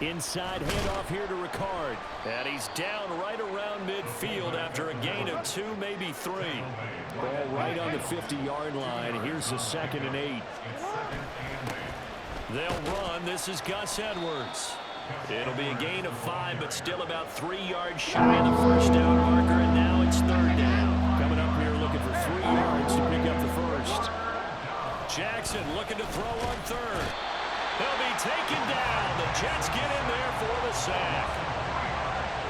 Inside handoff here to Ricard. And he's down right around midfield after a gain of 2, maybe 3. Ball right on the 50-yard line. Here's the 2nd and 8. They'll run. This is Gus Edwards. It'll be a gain of 5, but still about 3 yards shy of the first down marker, and now it's 3rd down. Coming up here looking for 3 yards to pick up the first. Jackson looking to throw on 3rd. He'll be taken down. The Jets get in there for the sack.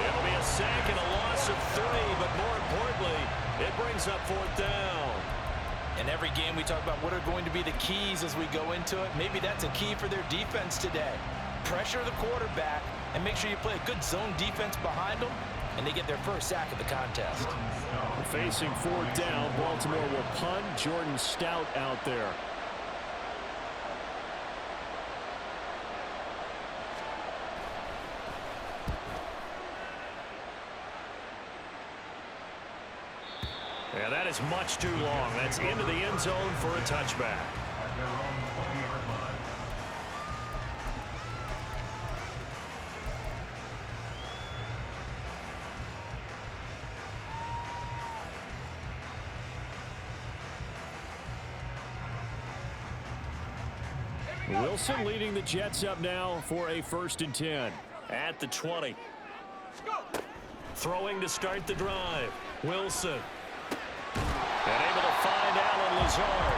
It'll be a sack and a loss of 3, but more importantly, it brings up 4th down. In every game we talk about what are going to be the keys as we go into it. Maybe that's a key for their defense today. Pressure the quarterback and make sure you play a good zone defense behind them, and they get their first sack of the contest. Facing 4th down, Baltimore will punt. Jordan Stout out there. Yeah, that is much too long. That's into the end zone for a touchback. Wilson leading the Jets up now for a 1st and 10. At the 20. Throwing to start the drive. Wilson. And able to find Alan Lazard.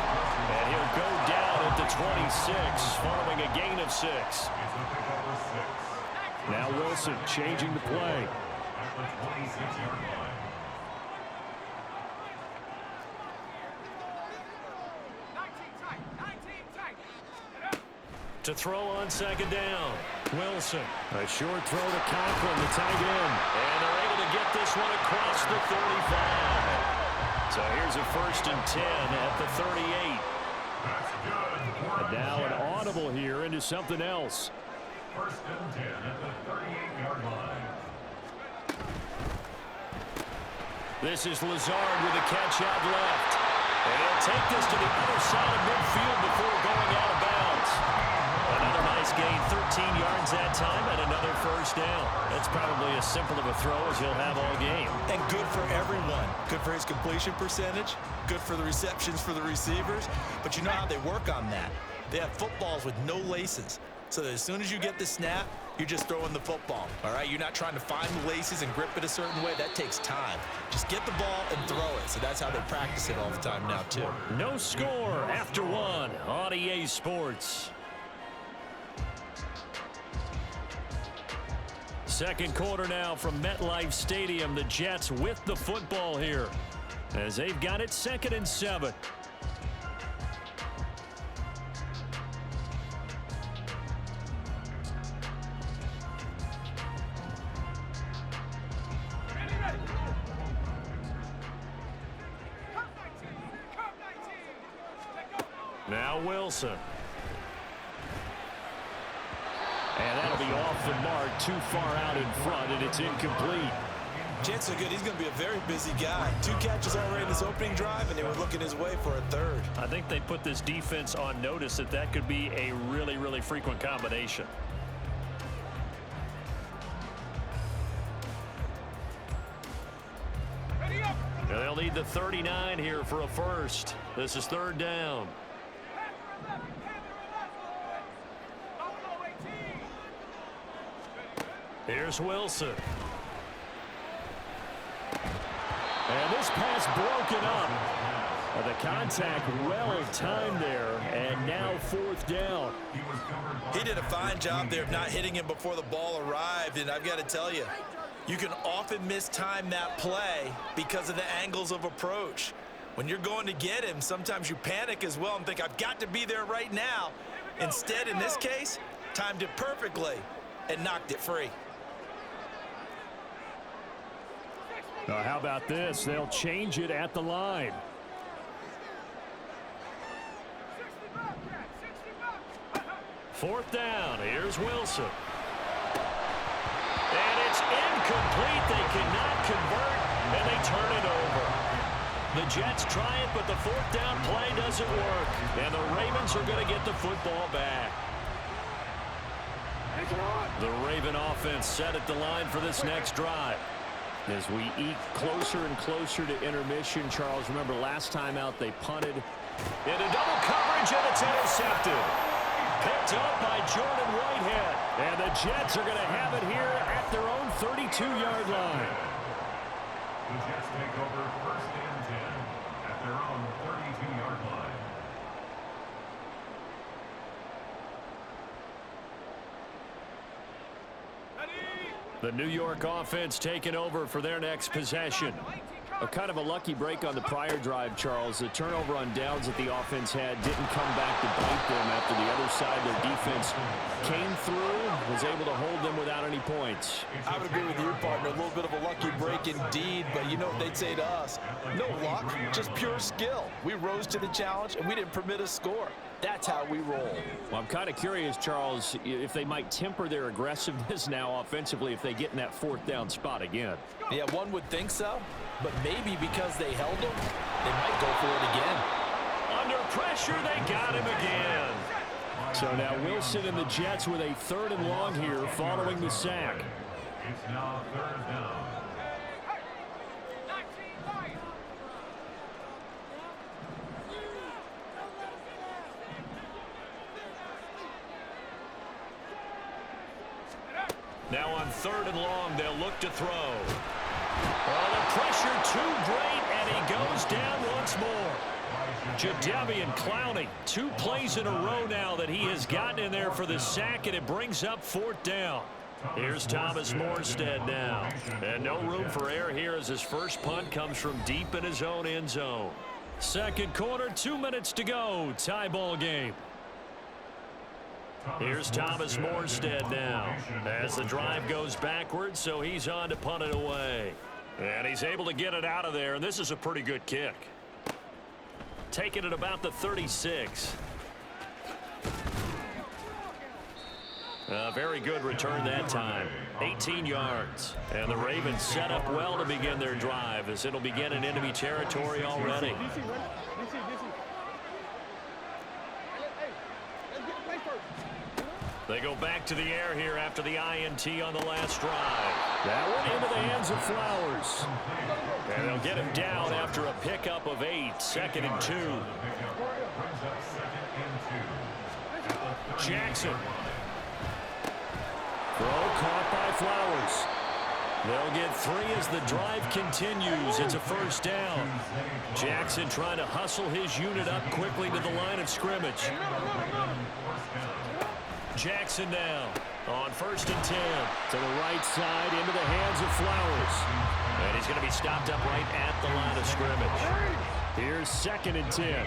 And he'll go down at the 26 following a gain of 6. Now Wilson changing the play. To throw on 2nd down. Wilson. A short throw to Conklin, the tight end. And they're able to get this one across the 35. So here's a 1st and 10 at the 38. And now an audible here into something else. 1st and 10 at the 38-yard line. This is Lazard with a catch out left. And he'll take this to the other side of midfield before going out of bounds. Another nice gain, 13 yards that time, and another 1st down. That's probably as simple of a throw as he'll have all game. And good for everyone. Good for his completion percentage. Good for the receptions for the receivers. But you know how they work on that. They have footballs with no laces. So that as soon as you get the snap, you're just throwing the football. All right? You're not trying to find the laces and grip it a certain way. That takes time. Just get the ball and throw it. So that's how they practice it all the time now, too. No score after 1 on EA Sports. 2nd quarter now from MetLife Stadium. The Jets with the football here as they've got it 2nd and 7. Now Wilson. And that'll be off the mark, too far out in front, and it's incomplete. Jets are good. He's going to be a very busy guy. 2 catches already in his opening drive, and they were looking his way for a 3rd. I think they put this defense on notice that that could be a really, really frequent combination. And they'll need the 39 here for a 1st. This is 3rd down. Here's Wilson. And this pass broken up. The contact well timed there, and now 4th down. He did a fine job there of not hitting him before the ball arrived, and I've got to tell you, you can often mistime that play because of the angles of approach. When you're going to get him, sometimes you panic as well and think, I've got to be there right now. Instead, in this case, timed it perfectly and knocked it free. Now, how about this? They'll change it at the line. Fourth down. Here's Wilson. And it's incomplete. They cannot convert, and they turn it over. The Jets try it, but the fourth down play doesn't work. And the Ravens are going to get the football back. The Raven offense set at the line for this next drive. As we eke closer and closer to intermission, Charles, remember last time out they punted into double coverage, and it's intercepted. Picked up by Jordan Whitehead. And the Jets are going to have it here at their own 32-yard line. The Jets take over first and 10 at their own 32-yard line. The New York offense taking over for their next possession. A kind of a lucky break on the prior drive, Charles. The turnover on downs that the offense had didn't come back to bite them after the other side. Their defense came through, was able to hold them without any points. I would agree with you, partner. A little bit of a lucky break indeed, but you know what they'd say to us? No luck, just pure skill. We rose to the challenge, and we didn't permit a score. That's how we roll. Well, I'm kind of curious, Charles, if they might temper their aggressiveness now offensively if they get in that fourth down spot again. Yeah, one would think so, but maybe because they held them, they might go for it again. Under pressure, they got him again. So now Wilson and the Jets with a 3rd and long here following the sack. It's now 3rd down. Now on 3rd and long, they'll look to throw. Oh, the pressure too great, and he goes down once more. Jadeveon Clowney, 2 plays in a row now that he has gotten in there for the sack, and it brings up 4th down. Here's Thomas Morstead now. And no room for error here as his first punt comes from deep in his own end zone. Second quarter, 2 minutes to go. Tie ball game. Here's Thomas Morstead now as the drive goes backwards, so he's on to punt it away. And he's able to get it out of there, and this is a pretty good kick. Taking it about the 36. A very good return that time. 18 yards. And the Ravens set up well to begin their drive as it'll begin in enemy territory already. They go back to the air here after the INT on the last drive. That one into the hands of Flowers. And they'll get him down after a pickup of 8. 2nd and 2. Jackson. Throw caught by Flowers. They'll get 3 as the drive continues. It's a first down. Jackson trying to hustle his unit up quickly to the line of scrimmage. Jackson now on 1st and 10 to the right side into the hands of Flowers. And he's going to be stopped up right at the line of scrimmage. Here's 2nd and 10.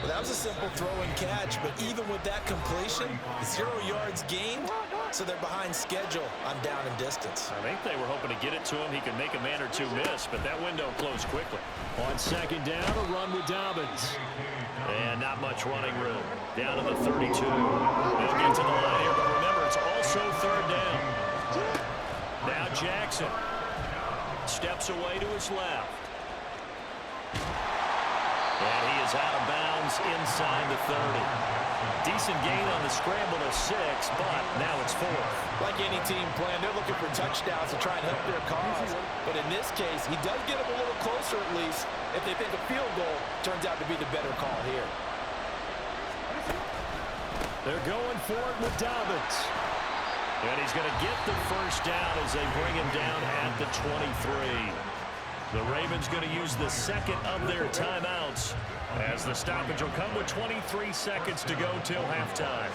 Well, that was a simple throw and catch, but even with that completion, 0 yards gained, so they're behind schedule on down and distance. I think they were hoping to get it to him. He could make a man or 2 miss, but that window closed quickly. On 2nd down, a run with Dobbins. And not much running room. Down to the 32. They'll get to the line here, but remember, it's also 3rd down. Now Jackson steps away to his left. And he is out of bounds inside the 30. Decent gain on the scramble to 6, but now it's 4th. Like any team plan, they're looking for touchdowns to try and help their cause. But in this case, he does get them a little closer at least if they think a field goal turns out to be the better call here. They're going for it with Dobbins. And he's going to get the first down as they bring him down at the 23. The Ravens going to use the 2nd of their timeouts as the stoppage will come with 23 seconds to go till halftime.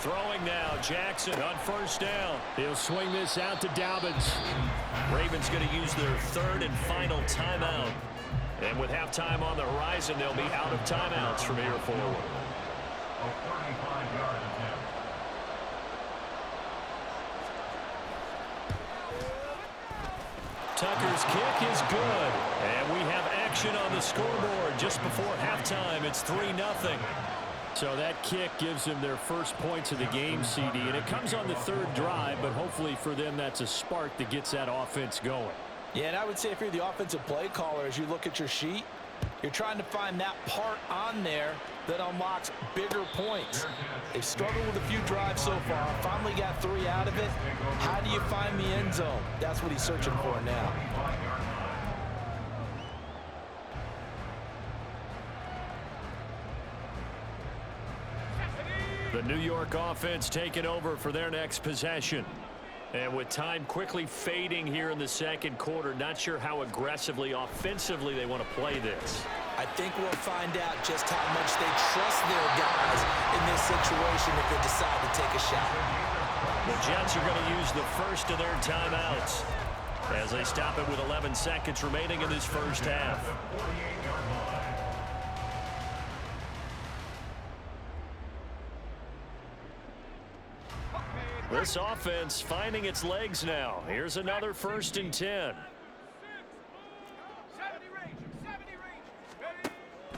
Throwing now, Jackson on 1st down. He'll swing this out to Dobbins. Ravens going to use their 3rd and final timeout. And with halftime on the horizon, they'll be out of timeouts from here forward. A 35-yard attempt. Tucker's kick is good. And we have action on the scoreboard just before halftime. It's 3-0. So that kick gives them their first points of the game, CD. And it comes on the 3rd drive, but hopefully for them that's a spark that gets that offense going. Yeah, and I would say if you're the offensive play caller, as you look at your sheet, you're trying to find that part on there that unlocks bigger points. They've struggled with a few drives so far. Finally got 3 out of it. How do you find the end zone? That's what he's searching for now. The New York offense taking over for their next possession. And with time quickly fading here in the second quarter, not sure how aggressively, offensively they want to play this. I think we'll find out just how much they trust their guys in this situation if they decide to take a shot. The Jets are going to use the first of their timeouts as they stop it with 11 seconds remaining in this first half. This offense finding its legs now. Here's another 1st and 10.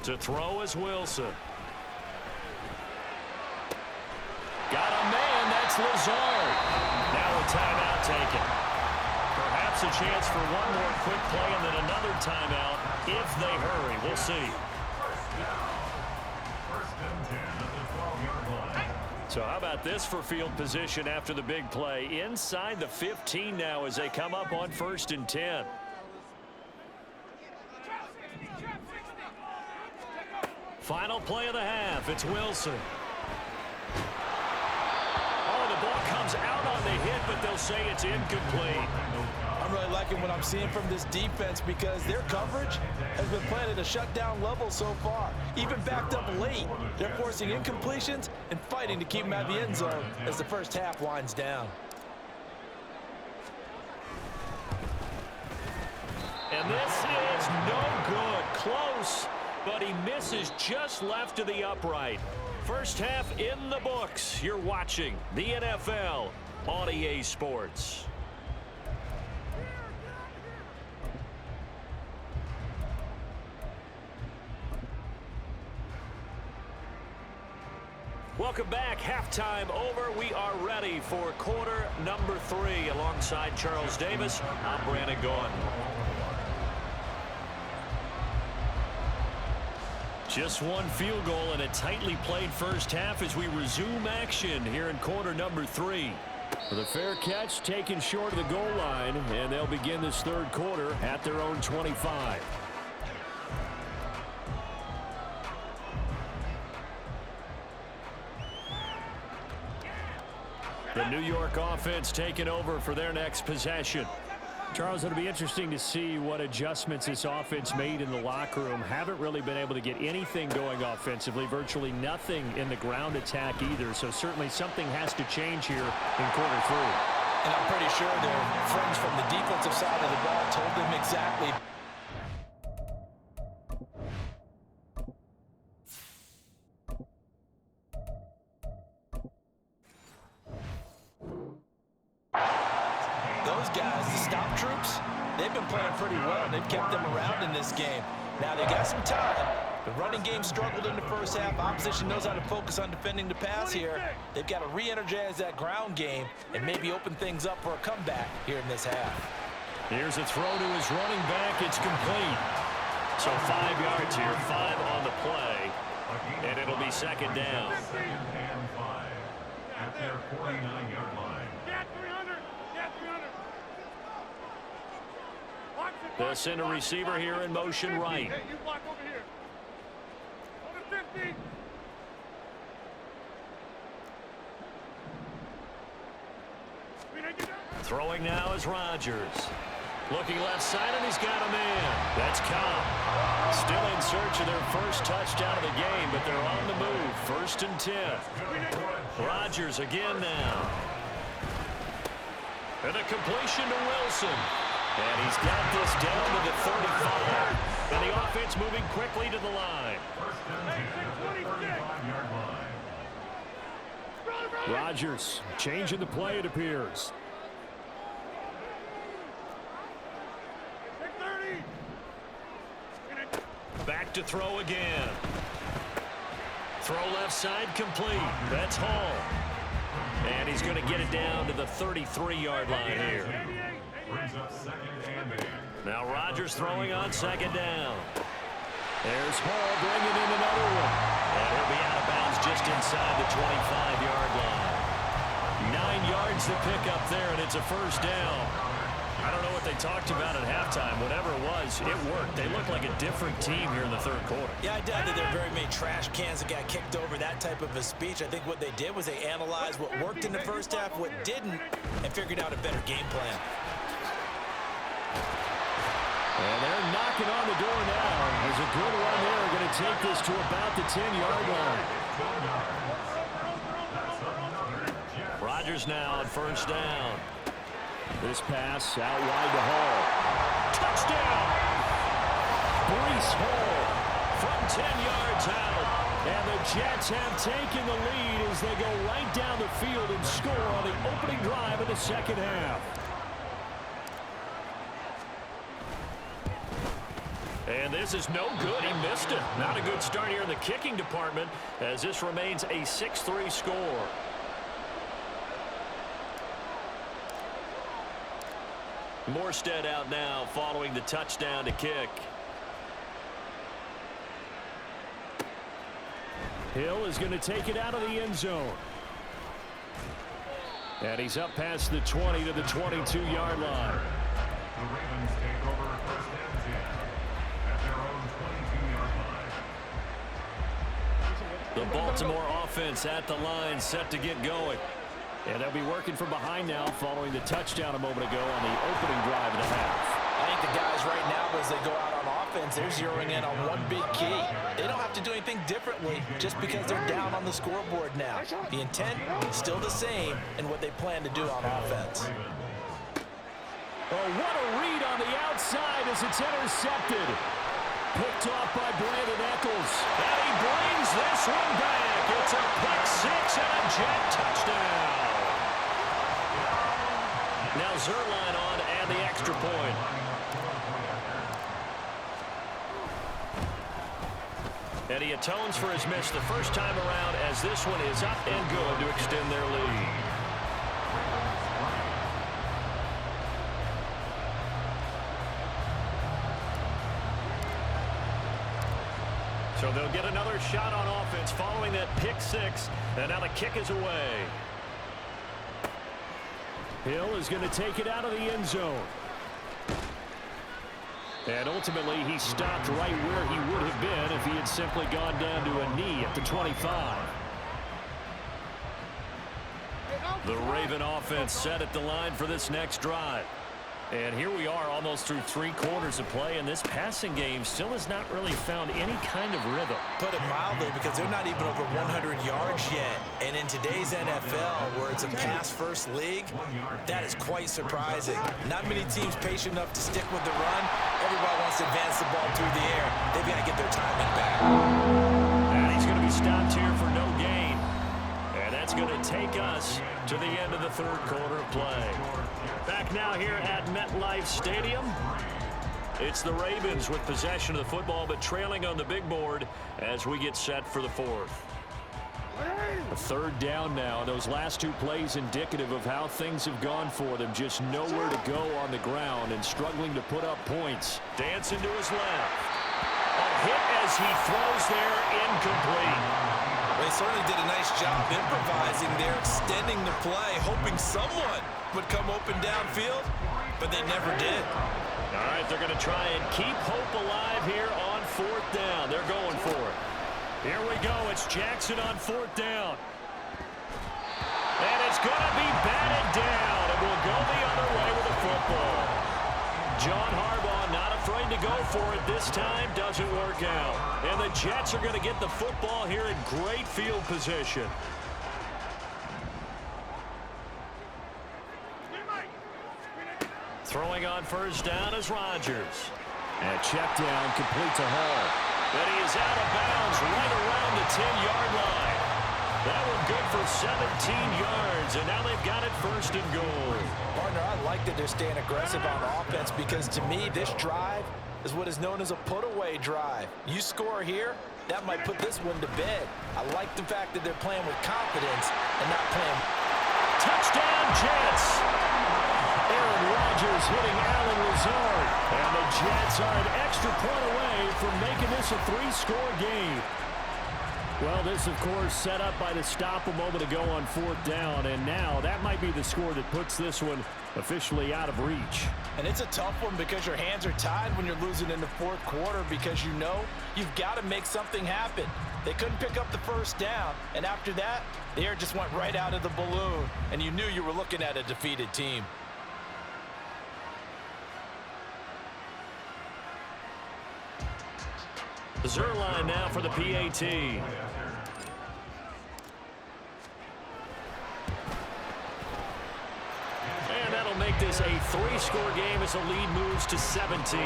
To throw is Wilson. Got a man, that's Lazard. Now a timeout taken. Perhaps a chance for one more quick play and then another timeout if they hurry. We'll see. So how about this for field position after the big play? Inside the 15 now as they come up on 1st and 10. Final play of the half. It's Wilson. Oh, the ball comes out on the hit, but they'll say it's incomplete. I'm really liking what I'm seeing from this defense because their coverage has been playing at a shutdown level so far. Even backed up late, they're forcing incompletions and fighting to keep them out of the end zone as the first half winds down. And this is no good. Close, but he misses just left of the upright. First half in the books. You're watching the NFL on EA Sports. Welcome back. Halftime over. We are ready for quarter number 3. Alongside Charles Davis, I'm Brandon Gaughan. Just one field goal in a tightly played first half as we resume action here in quarter number 3. The fair catch taken short of the goal line, and they'll begin this third quarter at their own 25. The New York offense taking over for their next possession. Charles, it'll be interesting to see what adjustments this offense made in the locker room. Haven't really been able to get anything going offensively, virtually nothing in the ground attack either. So certainly something has to change here in quarter 3. And I'm pretty sure their friends from the defensive side of the ball told them exactly. Those guys, the stop troops, they've been playing pretty well. They've kept them around in this game. Now they got some time. The running game struggled in the first half. Opposition knows how to focus on defending the pass here. They've got to re-energize that ground game and maybe open things up for a comeback here in this half. Here's a throw to his running back. It's complete. So 5 yards here, 5 on the play, and it'll be second down. Second and 5 at their 49-yard line. The center receiver here in motion right. Hey, you block over here. Over 50. Throwing now is Rodgers. Looking left side, and he's got a man. That's Cobb. Still in search of their first touchdown of the game, but they're on the move. 1st and 10. Rodgers again now. And a completion to Wilson. And he's got this down to the 35. And the offense moving quickly to the line. Rodgers changing the play, it appears. Back to throw again. Throw left side complete. That's Hall. And he's going to get it down to the 33-yard line here. brings up 2nd and 8. Now Rodgers throwing on 2nd down. There's Hall bringing in another one. And he'll be out of bounds just inside the 25-yard line. 9 yards to pick up there, and it's a 1st down. I don't know what they talked about at halftime. Whatever it was, it worked. They look like a different team here in the 3rd quarter. Yeah, I doubt that there are very many trash cans that got kicked over, that type of a speech. I think what they did was they analyzed what worked in the 1st half, what didn't, and figured out a better game plan. And they're knocking on the door now. There's a good run there. Going to take this to about the 10-yard line. Rodgers now on 1st down. This pass out wide to Hall. Touchdown! Breece Hall from 10 yards out. And the Jets have taken the lead as they go right down the field and score on the opening drive of the 2nd half. And this is no good. He missed it. Not a good start here in the kicking department as this remains a 6-3 score. Morstead out now following the touchdown to kick. Hill is going to take it out of the end zone. And he's up past the 20 to the 22-yard line. The Ravens take over 1st and 10 at their own 22-yard line. The Baltimore offense at the line, set to get going. And they'll be working from behind now following the touchdown a moment ago on the opening drive of the half. I think the guys right now, as they go out on offense, they're zeroing in on one big key. They don't have to do anything differently just because they're down on the scoreboard now. The intent is still the same in what they plan to do on offense. Oh, what a read on the outside as it's intercepted. Picked off by Brandon Eccles. And he brings this one back. It's a pick 6 and a Jet touchdown. Now Zerline on and the extra point. And he atones for his miss the first time around as this one is up and good to extend their lead. So they'll get another shot on offense following that pick 6. And now the kick is away. Hill is going to take it out of the end zone. And ultimately, he stopped right where he would have been if he had simply gone down to a knee at the 25. The Raven offense set at the line for this next drive. And here we are almost through 3 quarters of play, and this passing game still has not really found any kind of rhythm. Put it mildly, because they're not even over 100 yards yet. And in today's NFL, where it's a pass-first league, that is quite surprising. Not many teams patient enough to stick with the run. Everybody wants to advance the ball through the air. They've got to get their timing back. And he's going to be stopped here for no gain. And that's going to take us to the end of the 3rd quarter of play. Back now here at MetLife Stadium. It's the Ravens with possession of the football, but trailing on the big board as we get set for the 4th. A 3rd down now. Those last 2 plays indicative of how things have gone for them. Just nowhere to go on the ground and struggling to put up points. Dancing to his left. A hit as he throws there, incomplete. They certainly did a nice job improvising there, extending the play, hoping someone would come open downfield, but they never did. All right, they're going to try and keep hope alive here on 4th down. They're going for it. Here we go. It's Jackson on 4th down. And it's going to be batted down, and we'll go the other way with the football. John Harbaugh not afraid to go for it this time. Doesn't work out. And the Jets are going to get the football here in great field position. Throwing on 1st down is Rodgers. And a check down complete to Hall. But he is out of bounds right around the 10-yard line. That one good for 17 yards, and now they've got it 1st and goal. Partner, I like that they're staying aggressive on offense because to me, this drive is what is known as a put-away drive. You score here, that might put this one to bed. I like the fact that they're playing with confidence and not playing. Touchdown, Jets! Aaron Rodgers hitting Allen Lazard. And the Jets are an extra point away from making this a 3-score game. Well, this, of course, set up by the stop a moment ago on 4th down. And now that might be the score that puts this one officially out of reach. And it's a tough one because your hands are tied when you're losing in the 4th quarter because you know you've got to make something happen. They couldn't pick up the first down, and after that, the air just went right out of the balloon, and you knew you were looking at a defeated team. The Zerline now for the PAT. And that'll make this a 3-score game as the lead moves to 17.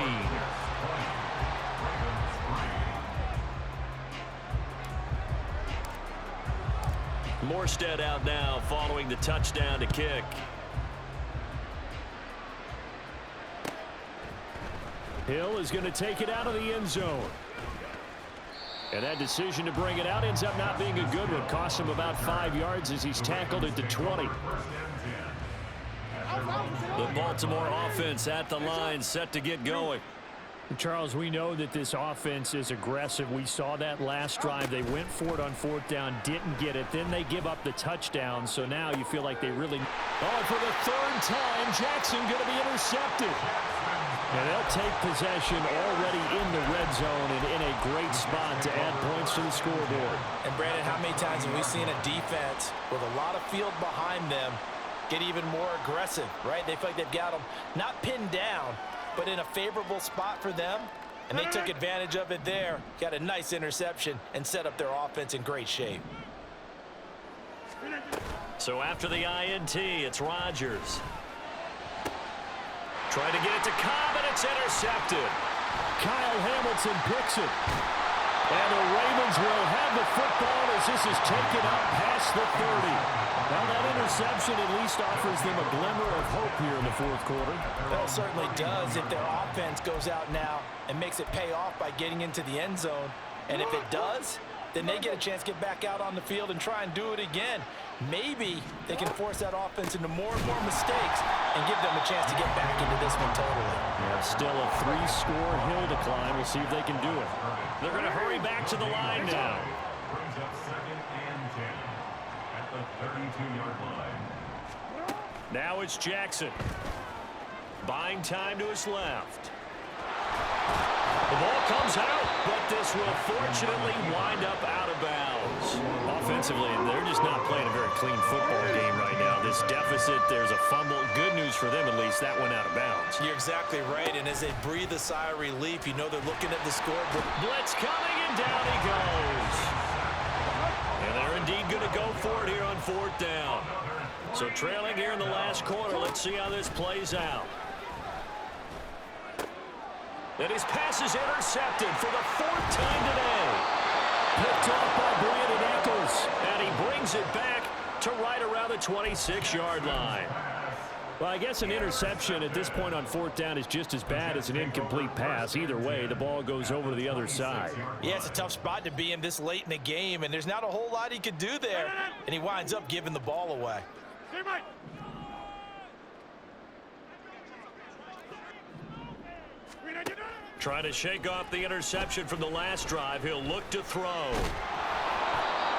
Morstead out now following the touchdown to kick. Hill is going to take it out of the end zone. And that decision to bring it out ends up not being a good one. Costs him about 5 yards as he's tackled at the 20. The Baltimore offense at the line, set to get going. Charles, we know that this offense is aggressive. We saw that last drive. They went for it on 4th down, didn't get it. Then they give up the touchdown. So now you feel like they really... Oh, for the 3rd time, Jackson going to be intercepted. And they'll take possession already in the red zone and in a great spot to add points to the scoreboard. And, Brandon, how many times have we seen a defense with a lot of field behind them get even more aggressive, right? They feel like they've got them not pinned down, but in a favorable spot for them, and they took advantage of it there, got a nice interception, and set up their offense in great shape. So after the INT, it's Rodgers. Trying to get it to Cobb, and it's intercepted. Kyle Hamilton picks it. And the Ravens will have the football as this is taken up past the 30. Now that interception at least offers them a glimmer of hope here in the 4th quarter. Well, it certainly does if their offense goes out now and makes it pay off by getting into the end zone. And if it does, then they get a chance to get back out on the field and try and do it again. Maybe they can force that offense into more and more mistakes and give them a chance to get back into this one totally. Yeah, still a 3-score hill to climb. We'll see if they can do it. They're going to hurry back to the line now. Brings up 2nd and 10 at the 32-yard line. Now it's Jackson. Buying time to his left. The ball comes out, but this will fortunately wind up out of bounds. Offensively, they're just not playing a very clean football game right now. This deficit, there's a fumble. Good news for them, at least. That went out of bounds. You're exactly right, and as they breathe a sigh of relief, you know they're looking at the scoreboard. Blitz coming, and down he goes. And they're indeed going to go for it here on 4th down. So trailing here in the last quarter, let's see how this plays out. And his pass is intercepted for the 4th time today. Picked off by Brandon Eccles, and he brings it back to right around the 26-yard line. Well, I guess an interception at this point on 4th down is just as bad as an incomplete pass. Either way, the ball goes over to the other side. Yeah, it's a tough spot to be in this late in the game, and there's not a whole lot he could do there, and he winds up giving the ball away. Trying to shake off the interception from the last drive. He'll look to throw.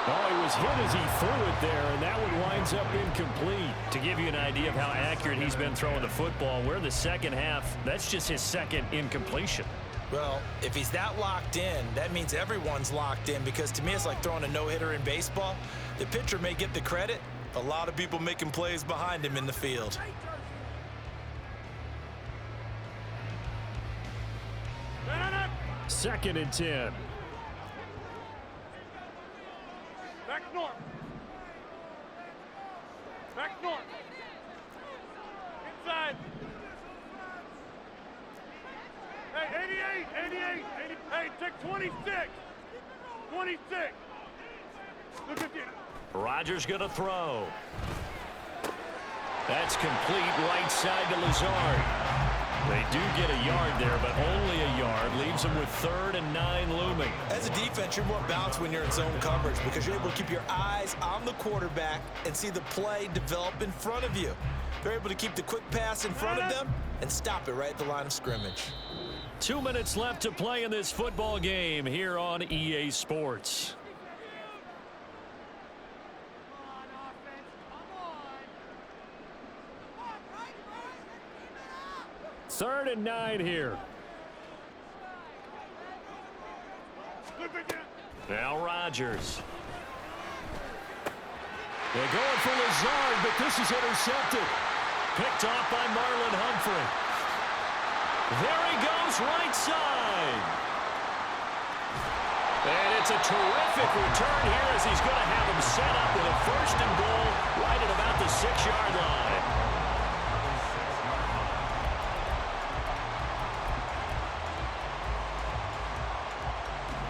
Oh, he was hit as he threw it there, and that one winds up incomplete. To give you an idea of how accurate he's been throwing the football, we're in the second half. That's just his 2nd incompletion. Well, if he's that locked in, that means everyone's locked in, because to me it's like throwing a no-hitter in baseball. The pitcher may get the credit. A lot of people making plays behind him in the field. Second and 10. Back north. Back north. Inside. Hey, 88. Hey, take 26. 26. Look at you. Rodgers going to throw. That's complete right side to Lazard. They do get a yard there, but only a yard. Leaves them with 3rd and 9 looming. As a defense, you're more balanced when you're in zone coverage because you're able to keep your eyes on the quarterback and see the play develop in front of you. They're able to keep the quick pass in front of them and stop it right at the line of scrimmage. 2 minutes left to play in this football game here on EA Sports. Third and 9 here. Now Rodgers. They're going for Lazard, but this is intercepted. Picked off by Marlon Humphrey. There he goes, right side. And it's a terrific return here as he's going to have him set up with a 1st and goal right at about the 6-yard line.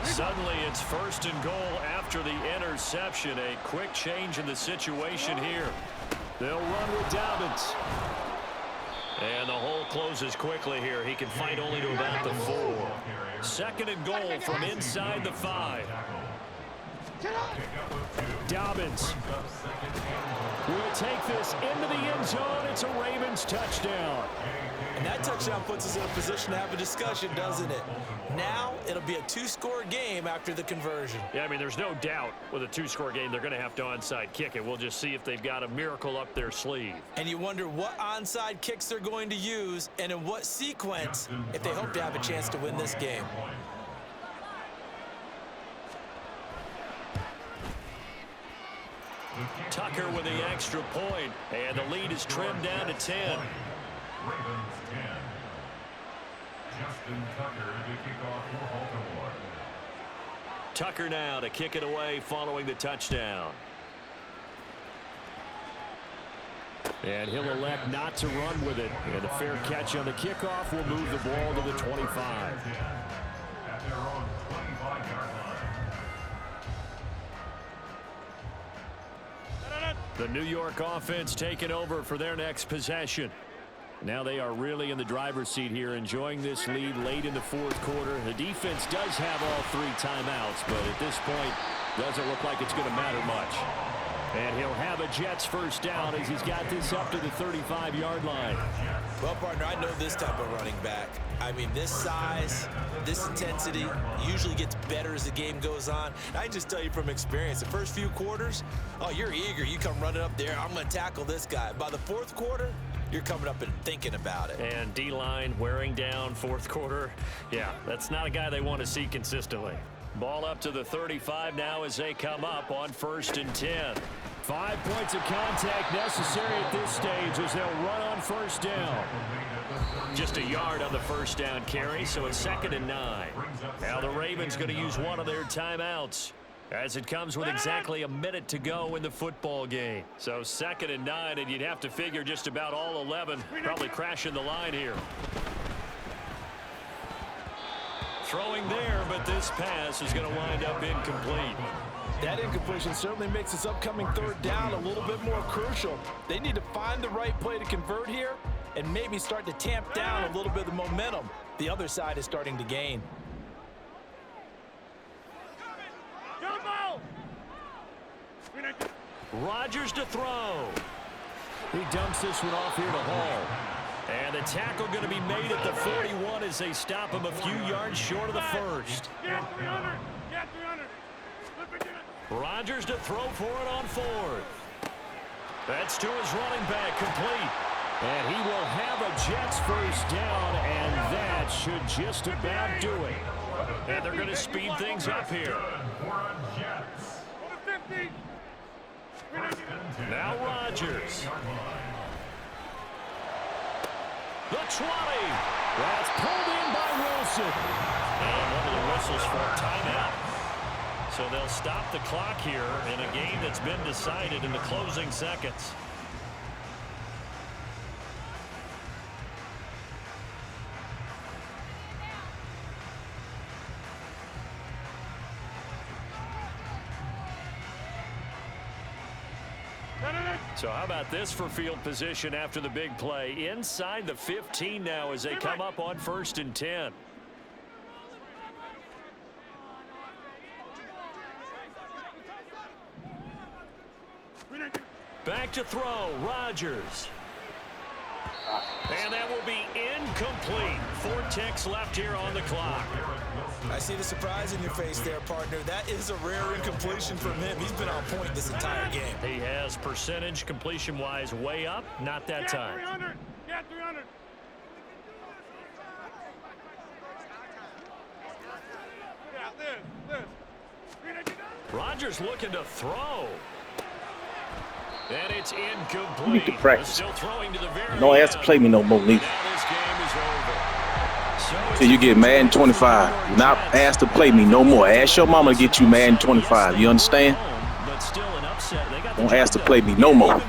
Suddenly it's 1st and goal after the interception. A quick change in the situation here. They'll run with Dobbins. And the hole closes quickly here. He can fight only to about the 4. 2nd and goal from inside the 5. Dobbins will take this into the end zone. It's a Ravens touchdown. And that touchdown puts us in a position to have a discussion, doesn't it? Now it'll be a 2-score game after the conversion. Yeah, I mean, there's no doubt with a 2-score game they're going to have to onside kick it. We'll just see if they've got a miracle up their sleeve. And you wonder what onside kicks they're going to use and in what sequence if they hope to have a chance to win this game. Tucker with the extra point, and the lead is trimmed down to 10. Ravens 10. Justin Tucker to kick off for Baltimore. Tucker now to kick it away following the touchdown. And he'll elect not to run with it. And a fair catch on the kickoff will move the ball to the 25. At their own 25-yard line. The New York offense taking over for their next possession. Now they are really in the driver's seat here, enjoying this lead late in the 4th quarter. The defense does have all 3 timeouts, but at this point, doesn't look like it's going to matter much. And he'll have a Jets 1st down as he's got this up to the 35-yard line. Well, partner, I know this type of running back. I mean, this size, this intensity usually gets better as the game goes on. And I can just tell you from experience, the first few quarters, oh, you're eager. You come running up there, I'm going to tackle this guy. By the 4th quarter, you're coming up and thinking about it. And D-line wearing down 4th quarter. Yeah, that's not a guy they want to see consistently. Ball up to the 35 now as they come up on 1st and 10. 5 points of contact necessary at this stage as they'll run on 1st down. Just a yard on the 1st down carry, so it's 2nd and 9. Now the Ravens going to use one of their timeouts as it comes with exactly a minute to go in the football game. So 2nd and 9, and you'd have to figure just about all 11 probably crashing the line here. Throwing there, but this pass is going to wind up incomplete. That incompletion certainly makes this upcoming 3rd down a little bit more crucial. They need to find the right play to convert here and maybe start to tamp down a little bit of the momentum the other side is starting to gain. Rodgers to throw. He dumps this one off here to Hall. And the tackle going to be made at the 41 as they stop him a few yards short of the 1st. Rodgers to throw for it on 4th. That's to his running back, complete. And he will have a Jets 1st down, and that should just about do it. And they're going to speed things up here. Now Rodgers. The 20. That's pulled in by Wilson. And one of the whistles for a timeout. So they'll stop the clock here in a game that's been decided in the closing seconds. So how about this for field position after the big play? Inside the 15 now as they come up on 1st and 10. Back to throw, Rodgers. And that will be incomplete. 4 ticks left here on the clock. I see the surprise in your face there, partner. That is a rare incompletion from him. He's been on point this entire game. He has percentage completion-wise way up. Not that time. 300. Yeah, 300. Yeah, this. Rodgers looking to throw. And it's incomplete. You need to practice. Still throwing to the very Don't ask to play me no more, neither. Now this game is over. Till you get Madden 25. Not asked to play me no more. Ask your mama to get you Madden 25. You understand? But still an upset. They got the Don't job ask to done. play me no more. Even